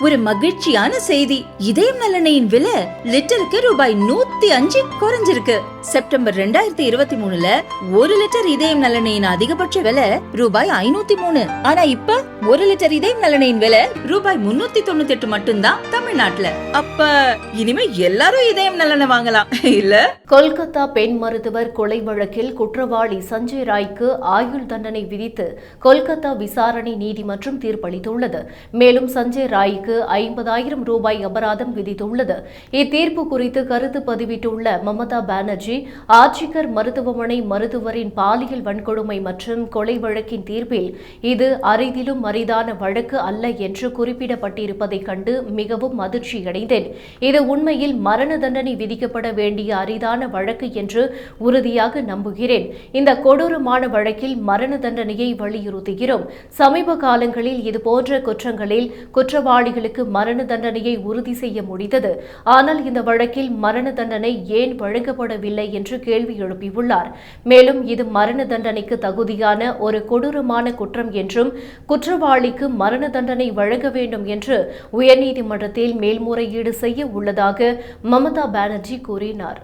ஒரு மகிழ்ச்சியான செய்தி. இதயம் நல்லெண்ணெயின் விலை லிட்டருக்கு ரூபாய் 105 குறைஞ்சிருக்கு. செப்டம்பர் 2023ல 1 லிட்டர் இதயம் நல்லெண்ணெயின் அதிகபட்ச விலை ரூபாய் 503. ஆனா இப்ப 1 லிட்டர் இதயம் நல்லெண்ணெயின் விலை ரூபாய் 398 மட்டும்தான் தமிழ்நாட்டுல. அப்ப இனிமே எல்லாரும் இதயம் நல்லெண்ணெய் வாங்கலாம் இல்ல? கொல்கத்தா பெண் மருத்துவர் கொலை வழக்கில் குற்றவாளி சஞ்சய் ராய்க்கு ஆயுள் தண்டனை விதித்து கொல்கத்தா விசாரணை நீதிமன்றம் தீர்ப்பளித்துள்ளது. மேலும் சஞ்சய் ராய்க்கு 50,000 ரூபாய் அபராதம் விதித்துள்ளது. இத்தீர்ப்பு குறித்து கருத்து பதிவிட்டுள்ள மமதா பானர்ஜி, ஆர்ஜிகர் மருத்துவமனை மருத்துவரின் பாலியல் வன்கொடுமை மற்றும் கொலை வழக்கின் தீர்ப்பில் இது அரிதிலும் அரிதான வழக்கு அல்ல என்று குறிப்பிடப்பட்டிருப்பதைக் கண்டு மிகவும் அதிர்ச்சியடைந்தேன். இது உண்மையில் மரண தண்டனை விதிக்கப்பட வேண்டிய அரிதான வழக்கு என்று உறுதியாக நம்புகிறேன். இந்த கொடூரமான வழக்கில் மரண தண்டனையை வலியுறுத்துகிறோம். சமீப காலங்களில் இதுபோன்ற குற்றங்களில் குற்றவாளிகளுக்கு மரண தண்டனையை உறுதி செய்ய முடிந்தது. ஆனால் இந்த வழக்கில் மரண தண்டனை ஏன் வழங்கப்படவில்லை என்று கேள்வி எழுப்பியுள்ளார். மேலும் இது மரண தண்டனைக்கு தகுதியான ஒரு கொடூரமான குற்றம் என்றும் குற்றவாளிக்கு மரண தண்டனை வழங்க வேண்டும் என்று உயர்நீதிமன்றத்தில் மேல்முறையீடு செய்ய உள்ளதாக மமதா பானர்ஜி கூறினார்.